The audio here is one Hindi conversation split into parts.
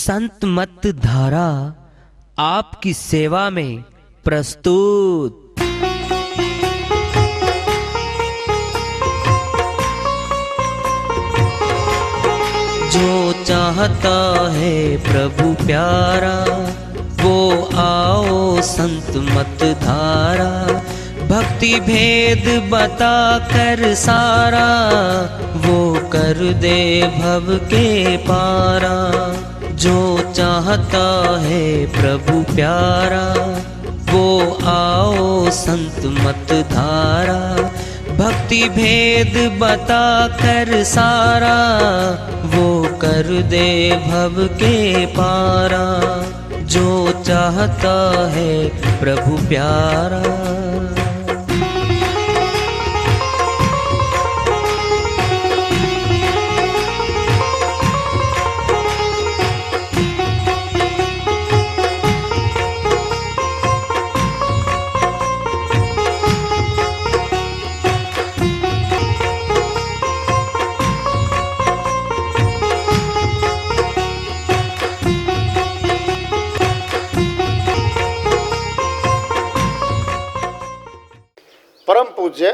संत मत धारा आपकी सेवा में प्रस्तुत। जो चाहता है प्रभु प्यारा वो आओ संत मत धारा, भक्ति भेद बता कर सारा वो कर दे भव के पारा। जो चाहता है प्रभु प्यारा वो आओ संत मत धारा, भक्ति भेद बता कर सारा वो कर दे भव के पारा। जो चाहता है प्रभु प्यारा। परम पूज्य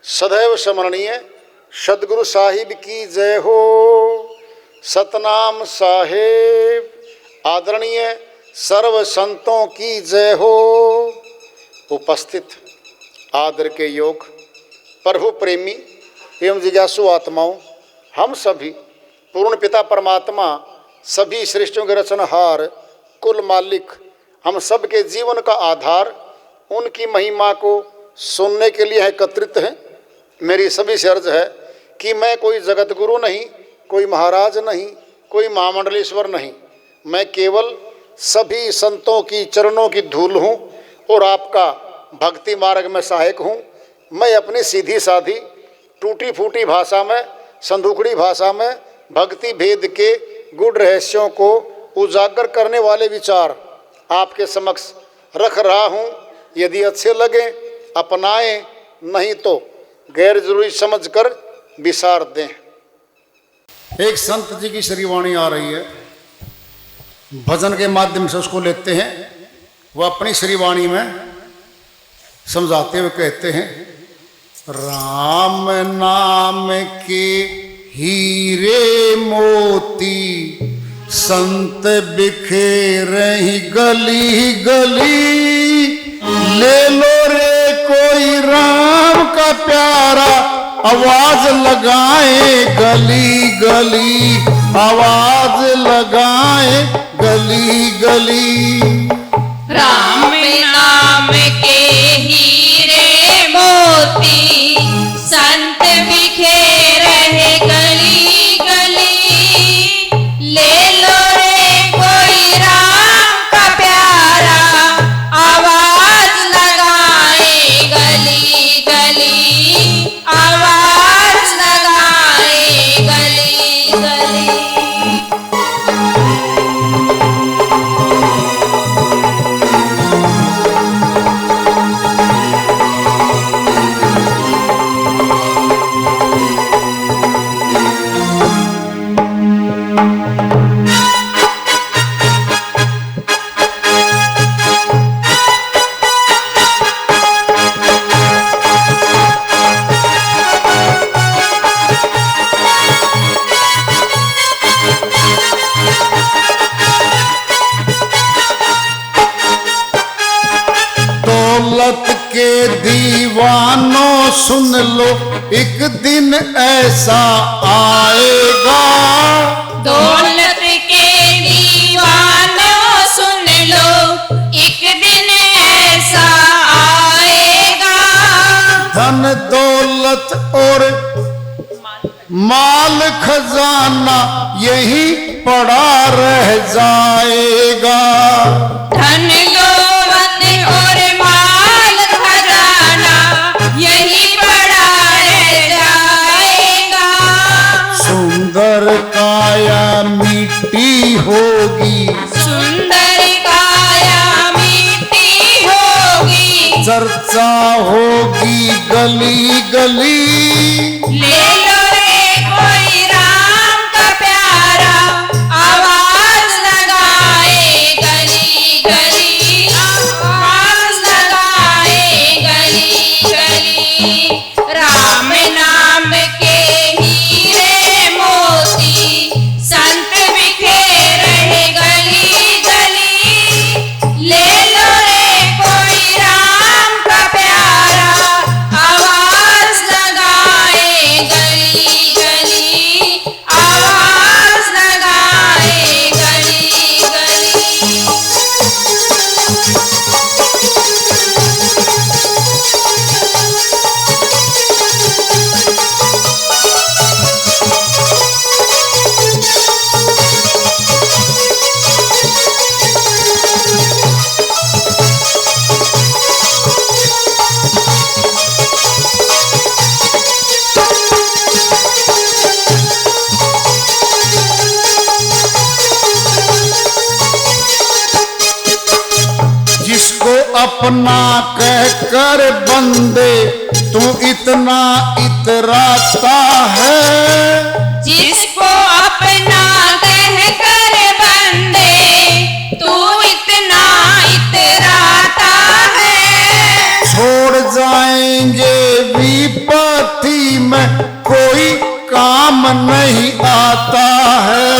सदैव स्मरणीय सदगुरु साहिब की जय हो। सतनाम साहेब आदरणीय सर्व संतों की जय हो। उपस्थित आदर के योग प्रभु प्रेमी एवं जिज्ञासु आत्माओं, हम सभी पूर्ण पिता परमात्मा सभी सृष्टियों के रचनहार कुल मालिक हम सब के जीवन का आधार उनकी महिमा को सुनने के लिए एकत्रित हैं। मेरी सभी से अर्ज है कि मैं कोई जगत गुरु नहीं, कोई महाराज नहीं, कोई महामंडलेश्वर नहीं, मैं केवल सभी संतों की चरणों की धूल हूँ और आपका भक्ति मार्ग में सहायक हूँ। मैं अपनी सीधी साधी टूटी फूटी भाषा में, संदूकड़ी भाषा में भक्ति भेद के गुड़ रहस्यों को उजागर करने वाले विचार आपके समक्ष रख रहा हूँ। यदि अच्छे लगे अपनाएं, नहीं तो गैर जरूरी समझकर विसार दें। एक संत जी की श्रीवाणी आ रही है, भजन के माध्यम से उसको लेते हैं। वह अपनी श्रीवाणी में समझाते हुए कहते हैं, राम नाम के हीरे मोती संत बिखेरे गली गली, ले लो रे कोई राम का प्यारा आवाज लगाए गली गली, आवाज लगाए गली गली। राम नाम के हीरे मोती संत बिखेरे गली गली, ले लो रे कोई राम का प्यारा आवाज लगाए गली गली, आवाज लगाए गली गली। दौलत के दीवानों सुन लो एक दिन ऐसा आएगा। दौलत के दीवानों सुन लो एक दिन ऐसा आएगा। धन दौलत और माल खजाना यही पड़ा रह जाएगा। धन दौलत और माल खजाना यही पड़ा रह जाएगा। सुंदर काया मिट्टी होगी, सुंदर काया मिट्टी होगी, चर्चा होगी गली गली। ले लो रे कोई राम का प्यारा आवाज अपना कह कर बंदे तू इतना इतराता है। जिसको अपना कह कर बंदे तू इतना इतराता है। छोड़ जाएंगे विपत्ति में कोई काम नहीं आता है।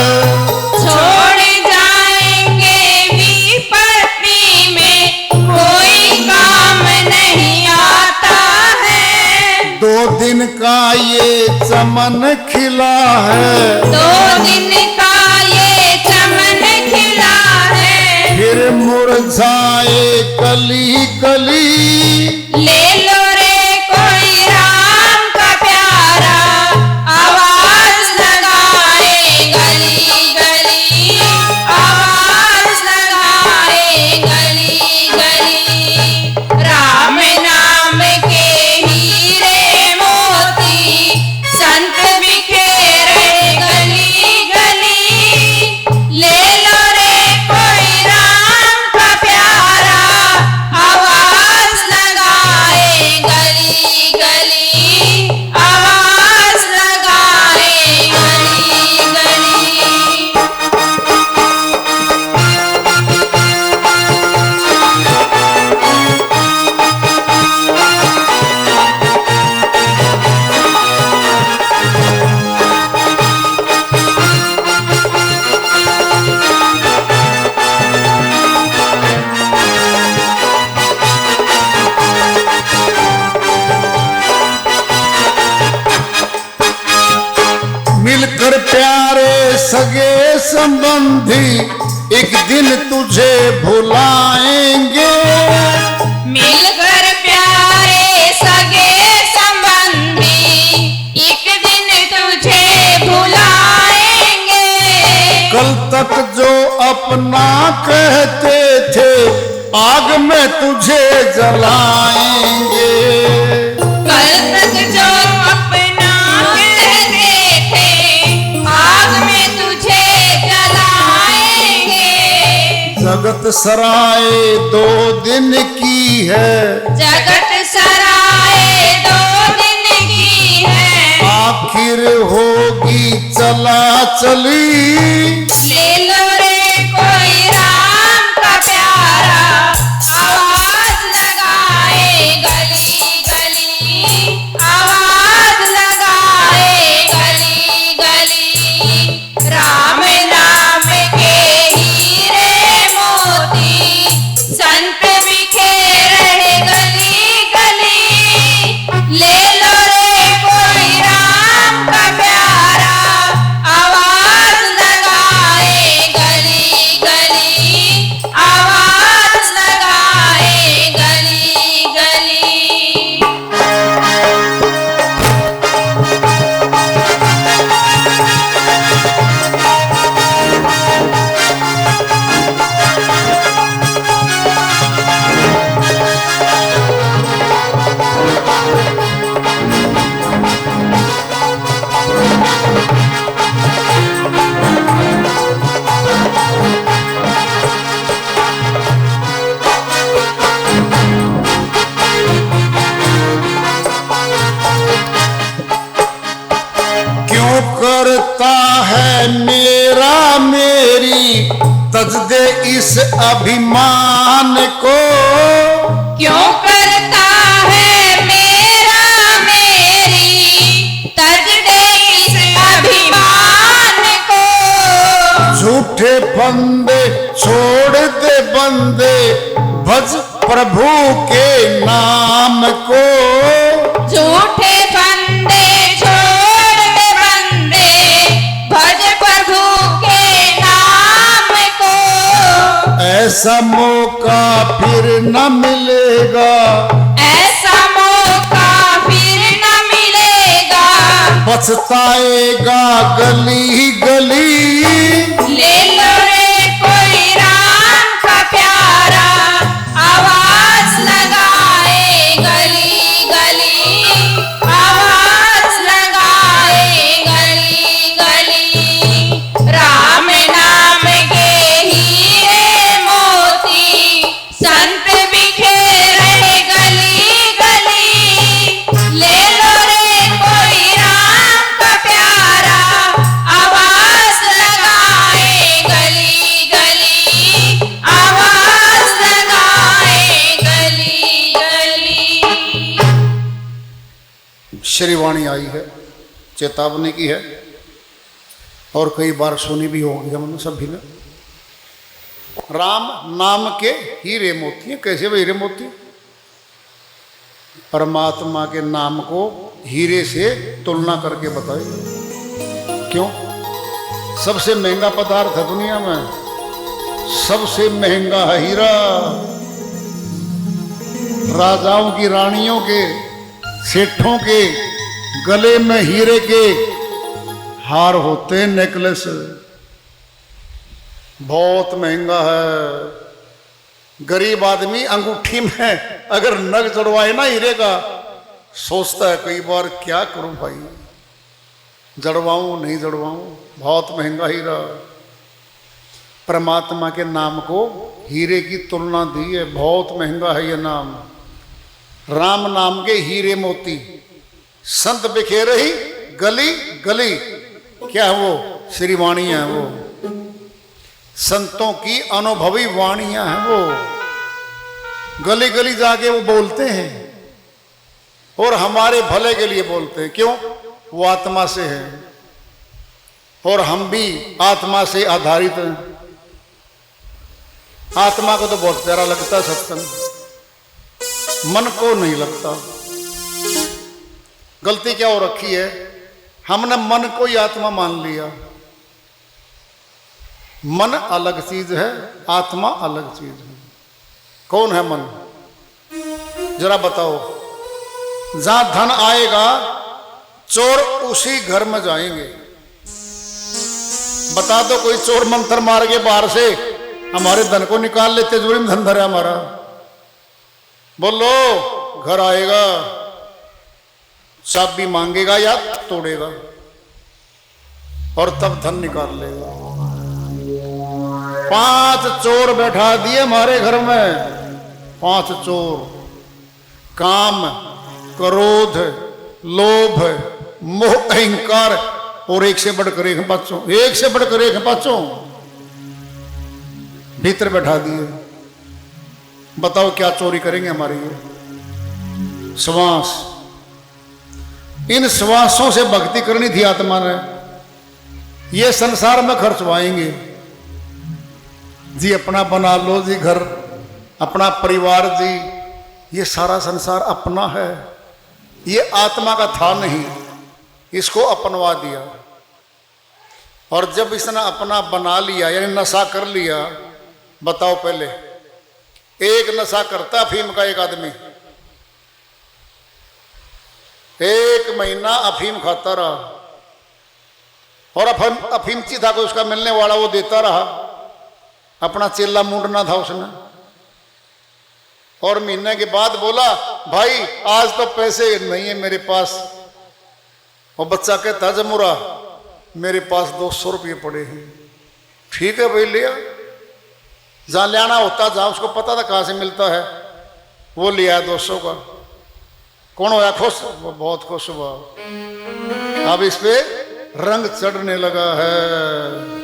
छोड़ जाएंगे विपत्ति में कोई काम नहीं आता है। 2 दिन का ये चमन खिला है, 2 दिन का ये चमन खिला है। फिर मुरझाए कली कली। ले लो रे कोई राम का प्यारा, आवाज लगाए गली गली, आवाज लगाए गली गली। राम नाम के हीरे मोती संत बिखेरे गली गली। ले लो रे कोई राम का प्यारा, आवाज लगाए गली गली, आवाज लगाए गली गली। मिलकर प्यारे सगे संबंधी एक दिन तुझे भुलाएंगे। मिलकर प्यारे सगे संबंधी एक दिन तुझे भुलाएंगे। कल तक जो अपना कहते थे आग में तुझे जलाएंगे। कल तक जो अपना कहते थे आग में तुझे जलाएंगे। जगत सराय 2 दिन की है, जगत सराय 2 दिन की है। आखिर होगी चला चली। ले लो रे कोई राम का प्यारा, आवाज लगाए गली गली, आवाज लगाए गली गली। राम नाम के हीरे मोती संत बिखेरे गली गली। ले लो रे कोई राम का प्यारा, आवाज लगाए गली गली, आवाज लगाए गली गली। क्यों करता है मेरा मेरी तज दे इस अभिमान को। क्यों करता है मेरा मेरी तज दे इस अभिमान को। झूठे फंदे छोड़ दे बंदे भज प्रभु के नाम को। झूठे फंदे छोड़ दे बंदे भज प्रभु के नाम को। ऐसा मौका फिर न मिलेगा, ऐसा मौका फिर न मिलेगा। पछताएगा गली गली। ले लो रे कोई राम का प्यारा, आवाज लगाए गली गली, आवाज लगाए गली गली। राम नाम के हीरे मोती संत बिखेरे श्री वाणी आई है, चेतावनी की है, और कई बार सुनी भी होगी हमने सभी ने। राम नाम के हीरे मोती हैं। कैसे वे हीरे मोती? परमात्मा के नाम को हीरे से तुलना करके बताइए। क्यों? सबसे महंगा पदार्थ है दुनिया में, सबसे महंगा है हीरा। राजाओं की, रानियों के, सेठों के गले में हीरे के हार होते हैं, नेकलेस, बहुत महंगा है। गरीब आदमी अंगूठी में अगर नग जड़वाए ना हीरे का, सोचता है कई बार क्या करूं भाई, जड़वाऊं नहीं जड़वाऊं, बहुत महंगा हीरा। परमात्मा के नाम को हीरे की तुलना दी है, बहुत महंगा है ये नाम। राम नाम के हीरे मोती, संत बिखेरे ही गली गली। क्या है वो? श्री वाणियां हैं वो, संतों की अनुभवी वाणियां हैं वो। गली गली जाके वो बोलते हैं और हमारे भले के लिए बोलते हैं। क्यों? वो आत्मा से है और हम भी आत्मा से आधारित हैं। आत्मा को तो बहुत प्यारा लगता है सत्संग, मन को नहीं लगता। गलती क्या हो रखी है, हमने मन को ही आत्मा मान लिया। मन अलग चीज है, आत्मा अलग चीज है। कौन है मन? जरा बताओ। जहां धन आएगा चोर उसी घर में जाएंगे। बता दो कोई चोर मंत्र मार के बाहर से हमारे धन को निकाल लेते, जोरी में धन धरा हमारा। बोलो, घर आएगा, चाबी मांगेगा या तोड़ेगा और तब धन निकाल लेगा। 5 चोर बैठा दिए हमारे घर में, 5 चोर। काम, क्रोध, लोभ, मोह, अहंकार और एक से बढ़कर एक पांचों, एक से बढ़कर एक पांचों भीतर बैठा दिए। बताओ क्या चोरी करेंगे हमारी? ये श्वास, इन श्वासों से भक्ति करनी थी आत्मा ने। ये संसार में खर्चवाएंगे जी, अपना बना लो जी घर, अपना परिवार जी, ये सारा संसार अपना है। ये आत्मा का था नहीं, इसको अपनवा दिया। और जब इसने अपना बना लिया, यानी नशा कर लिया। बताओ, पहले एक नशा करता अफीम का एक आदमी, 1 महीना अफीम खाता रहा और अफीमची था कोई उसका मिलने वाला, वो देता रहा। अपना चेला मूंढना था उसने। और महीने के बाद बोला, भाई आज तो पैसे नहीं है मेरे पास। और बच्चा कहता, जमुरा मेरे पास 200 रुपये पड़े हैं। ठीक है भाई, लिया। जहां लेना होता, जहां उसको पता था कहां से मिलता है, वो लिया 200 का। कौन होया खुश? वो बहुत खुश हुआ। अब इस पे रंग चढ़ने लगा है।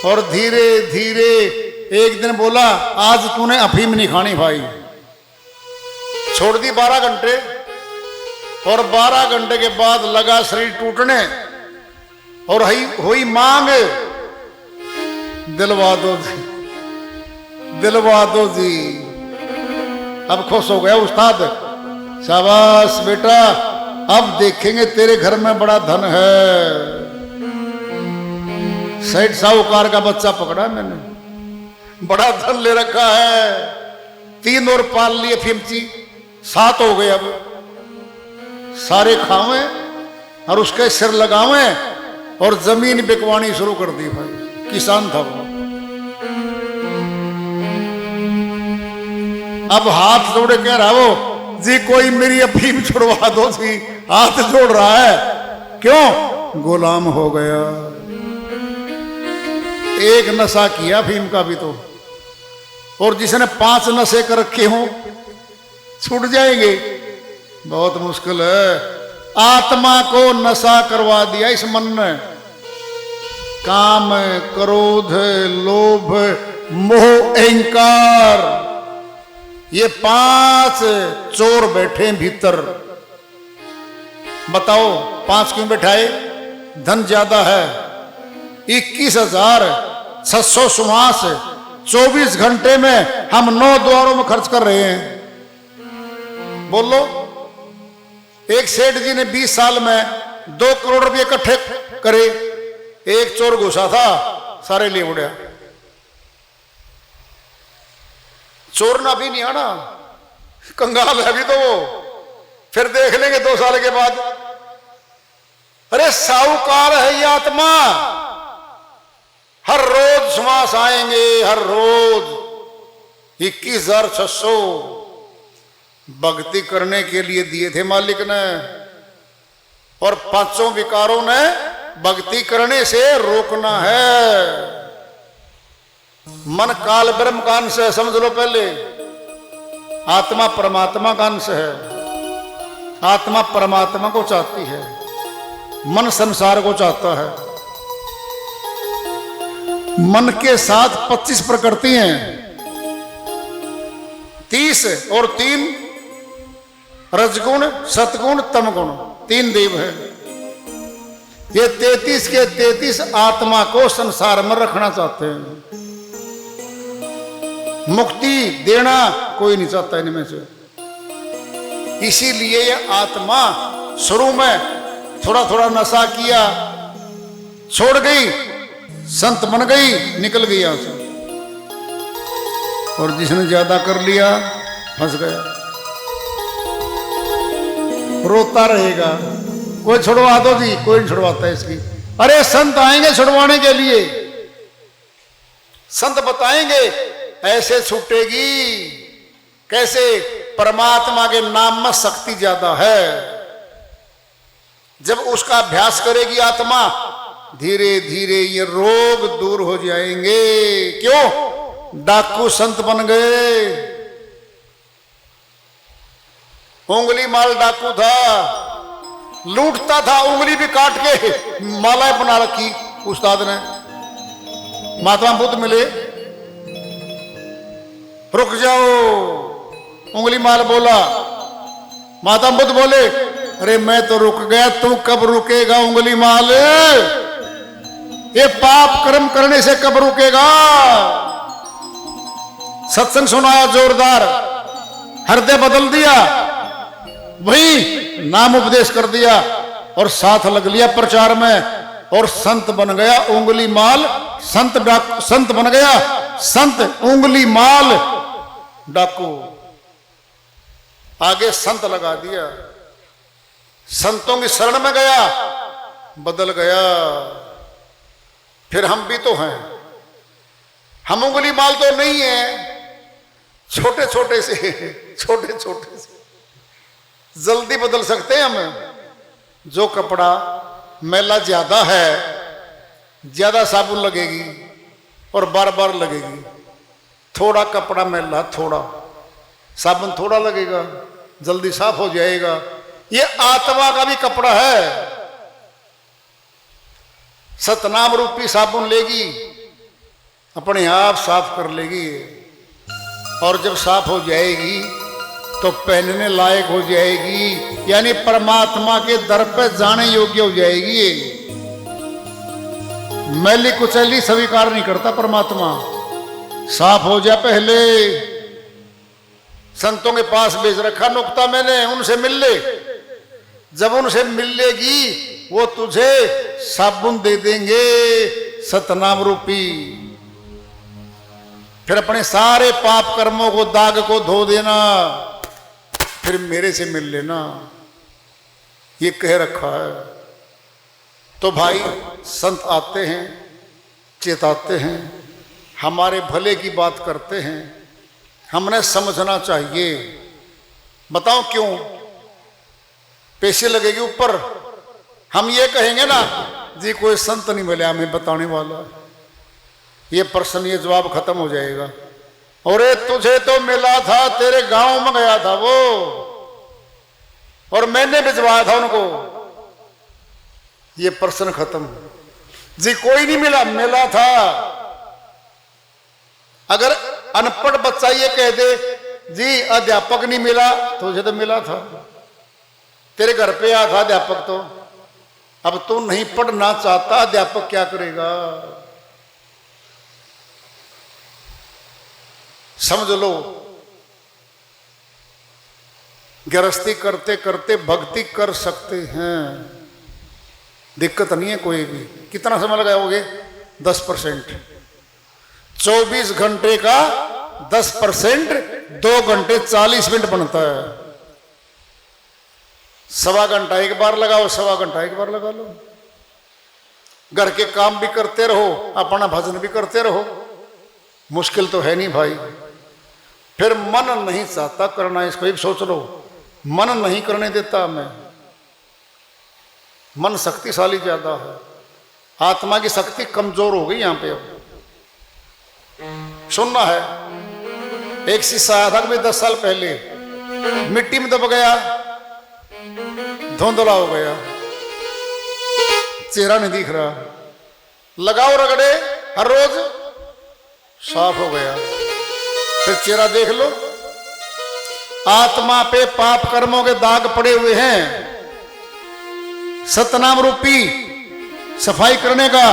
और धीरे धीरे एक दिन बोला, आज तूने अफीम नहीं खानी भाई। छोड़ दी 12 घंटे, और 12 घंटे के बाद लगा शरीर टूटने और हुई मांग, दिलवा दो जी, दिलवा दो जी। अब खुश हो गया उस्ताद, शाबाश बेटा, अब देखेंगे तेरे घर में बड़ा धन है। सेठ साहूकार का बच्चा पकड़ा मैंने, बड़ा धन ले रखा है। 3 और पाल लिए फिमची, 7 हो गए। अब सारे खावे और उसके सिर लगावे और जमीन बिकवानी शुरू कर दी भाई। किसान था वो। अब हाथ जोड़े कह रहा वो, जी कोई मेरी अफीम छुड़वा दो जी। हाथ जोड़ रहा है, क्यों? गुलाम हो गया। एक नशा किया अफीम का भी तो, और जिसने 5 नशे कर रखे हों छूट जाएंगे? बहुत मुश्किल है। आत्मा को नशा करवा दिया इस मन ने। काम, क्रोध, लोभ, मोह, अहंकार, ये 5 चोर बैठे भीतर। बताओ 5 क्यों बैठाए? धन ज्यादा है। 21,600 सुमास 24 घंटे में हम 9 द्वारों में खर्च कर रहे हैं। बोलो, एक सेठ जी ने 20 साल में 2 करोड़ रुपए इकट्ठे करे। एक चोर घुसा था, सारे ले उड़ा। चोर ना भी नहीं आना, कंगाल है अभी तो वो, फिर देख लेंगे 2 साल के बाद। अरे साहूकार है ये आत्मा, हर रोज श्वास आएंगे, हर रोज 21,600 भक्ति करने के लिए दिए थे मालिक ने, और 5 विकारों ने भक्ति करने से रोकना है। मन काल ब्रह्म का अंश है, समझ लो पहले। आत्मा परमात्मा का अंश है। आत्मा परमात्मा को चाहती है, मन संसार को चाहता है। मन के साथ 25 प्रकृति हैं, 30 और 3 रजगुण, सतगुण, तमगुण, 3 देव है। ये 33 के 33 आत्मा को संसार में रखना चाहते हैं। मुक्ति देना कोई नहीं चाहता इनमें से। इसीलिए ये आत्मा शुरू में थोड़ा थोड़ा नशा किया, छोड़ गई, संत बन गई, निकल गई यहां से। और जिसने ज्यादा कर लिया फंस गया, रोता रहेगा। कोई छुड़वा दो जी, कोई नहीं छुड़वाता है इसकी। अरे संत आएंगे छुड़वाने के लिए, संत बताएंगे ऐसे छूटेगी। कैसे? परमात्मा के नाम में शक्ति ज्यादा है। जब उसका अभ्यास करेगी आत्मा, धीरे धीरे ये रोग दूर हो जाएंगे। क्यों? डाकू संत बन गए। उंगली माल डाकू था, लूटता था, उंगली भी काट के मालाएं बना रखी उस्ताद ने। महात्मा बुद्ध मिले, रुक जाओ, उंगली माल बोला। महात्मा बुद्ध बोले, अरे मैं तो रुक गया, तू कब रुकेगा उंगली माल? ये पाप कर्म करने से कब रुकेगा? सत्संग सुनाया जोरदार, हृदय बदल दिया, वही नाम उपदेश कर दिया और साथ लग लिया प्रचार में, और संत बन गया उंगली माल। संत बन गया, संत उंगली माल डाकू। आगे संत लगा दिया, संतों की शरण में गया, बदल गया। फिर हम भी तो हैं, हम उंगली माल तो नहीं है, छोटे छोटे से, छोटे छोटे से जल्दी बदल सकते हैं हम। जो कपड़ा मैला ज्यादा है, ज्यादा साबुन लगेगी और बार बार लगेगी। थोड़ा कपड़ा मैला, थोड़ा साबुन थोड़ा लगेगा, जल्दी साफ हो जाएगा। ये आत्मा का भी कपड़ा है। सतनाम रूपी साबुन लेगी, अपने आप साफ कर लेगी, और जब साफ हो जाएगी तो पहनने लायक हो जाएगी, यानी परमात्मा के दर पे जाने योग्य हो जाएगी। मैली कुचैली स्वीकार नहीं करता परमात्मा। साफ हो जाए पहले। संतों के पास भेज रखा नुक्ता मैंने, उनसे मिल ले। जब उनसे मिल लेगी वो तुझे साबुन दे देंगे सतनाम रूपी। फिर अपने सारे पाप कर्मों को, दाग को धो देना, फिर मेरे से मिल लेना, ये कह रखा है। तो भाई संत आते हैं, चेताते हैं, हमारे भले की बात करते हैं, हमने समझना चाहिए। बताओ क्यों? पैसे लगेगी ऊपर। हम ये कहेंगे ना जी कोई संत नहीं मिला हमें बताने वाला, ये प्रश्न, ये जवाब खत्म हो जाएगा। और तुझे तो मिला था, तेरे गांव में गया था वो, और मैंने भिजवाया था उनको, ये प्रश्न खत्म। जी कोई नहीं मिला, मिला था। अगर अनपढ़ बच्चा ये कह दे जी अध्यापक नहीं मिला, तुझे तो मिला था, तेरे घर पे आया था अध्यापक, तो अब तू नहीं पढ़ना चाहता, अध्यापक क्या करेगा? समझ लो, गृहस्थी करते करते भक्ति कर सकते हैं, दिक्कत नहीं है कोई भी। कितना समय लगाओगे? 10%। 24 घंटे का 10% 2 घंटे 40 मिनट बनता है। सवा घंटा एक बार लगाओ, सवा घंटा एक बार लगा लो। घर के काम भी करते रहो, अपना भजन भी करते रहो, मुश्किल तो है नहीं भाई। फिर मन नहीं चाहता करना, इसको भी सोच लो, मन नहीं करने देता मैं। मन शक्तिशाली ज्यादा है, आत्मा की शक्ति कमजोर हो गई यहां पे। अब सुनना है, एक शिष्य आया था कभी 10 साल पहले, मिट्टी में दब गया, धुंधला हो गया, चेहरा नहीं दिख रहा, लगाओ रगड़े हर रोज, साफ हो गया। फिर चेहरा देख लो, आत्मा पे पाप कर्मों के दाग पड़े हुए हैं, सतनाम रूपी सफाई करने का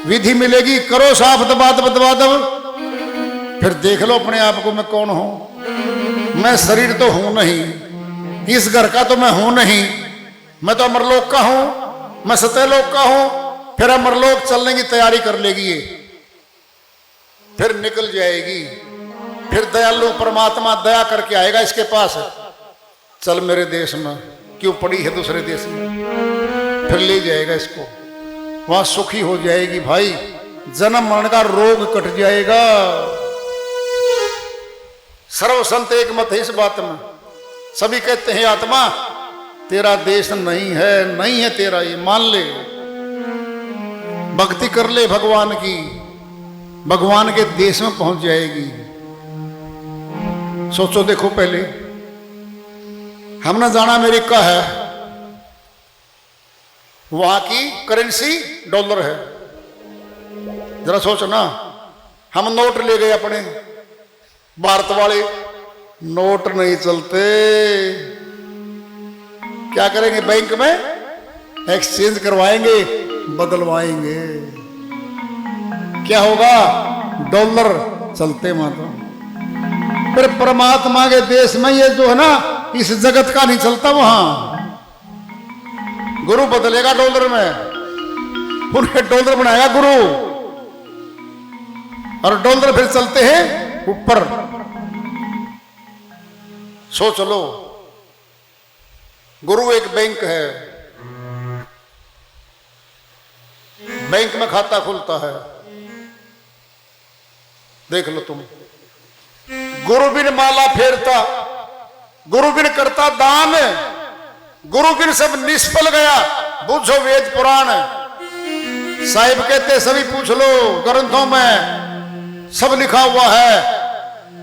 विधि मिलेगी, करो साफ दबा दब। फिर देख लो अपने आप को, मैं कौन हूं? मैं शरीर तो हूं नहीं, इस घर का तो मैं हूं नहीं, मैं तो अमरलोक का हूं, मैं सत्यलोक का हूं। फिर अमरलोक चलने की तैयारी कर लेगी ये, फिर निकल जाएगी। फिर दयालु परमात्मा दया करके आएगा इसके पास, चल मेरे देश में, क्यों पड़ी है दूसरे देश में, फिर ले जाएगा इसको, वहां सुखी हो जाएगी भाई, जन्म मरण का रोग कट जाएगा। सर्व संत एक मत है इस बात में, सभी कहते हैं आत्मा तेरा देश नहीं है, नहीं है तेरा, ये मान ले, भक्ति कर ले भगवान की, भगवान के देश में पहुंच जाएगी। सोचो देखो, पहले हमने जाना अमेरिका है, वहां की करेंसी डॉलर है, जरा सोचो ना। हम नोट ले गए अपने, भारत वाले नोट नहीं चलते, क्या करेंगे? बैंक में एक्सचेंज करवाएंगे, बदलवाएंगे, क्या होगा? डॉलर चलते माता। फिर परमात्मा के देश में ये जो है ना, इस जगत का नहीं चलता, वहां गुरु बदलेगा डॉलर में, उन्हें डॉलर बनाएगा गुरु, और डॉलर फिर चलते हैं ऊपर। सोच लो, गुरु एक बैंक है, बैंक में खाता खुलता है, देख लो तुम। गुरु बिन माला फेरता, गुरु बिन करता दान, गुरु बिन सब निष्फल गया, बुझो वेद पुराण। साहिब कहते सभी पूछ लो, ग्रंथों में सब लिखा हुआ है,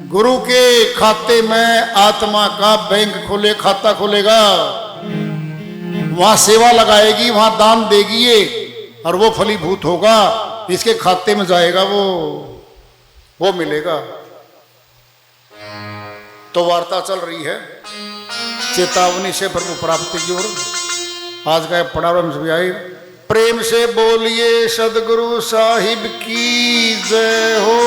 गुरु के खाते में आत्मा का बैंक खुले, खाता खुलेगा, वहां सेवा लगाएगी, वहां दान देगी ये, और वो फलीभूत होगा, इसके खाते में जाएगा, वो मिलेगा। तो वार्ता चल रही है चेतावनी से प्रभु प्राप्ति की ओर। आज का पढ़ावा में आई, प्रेम से बोलिए सदगुरु साहिब की जय हो।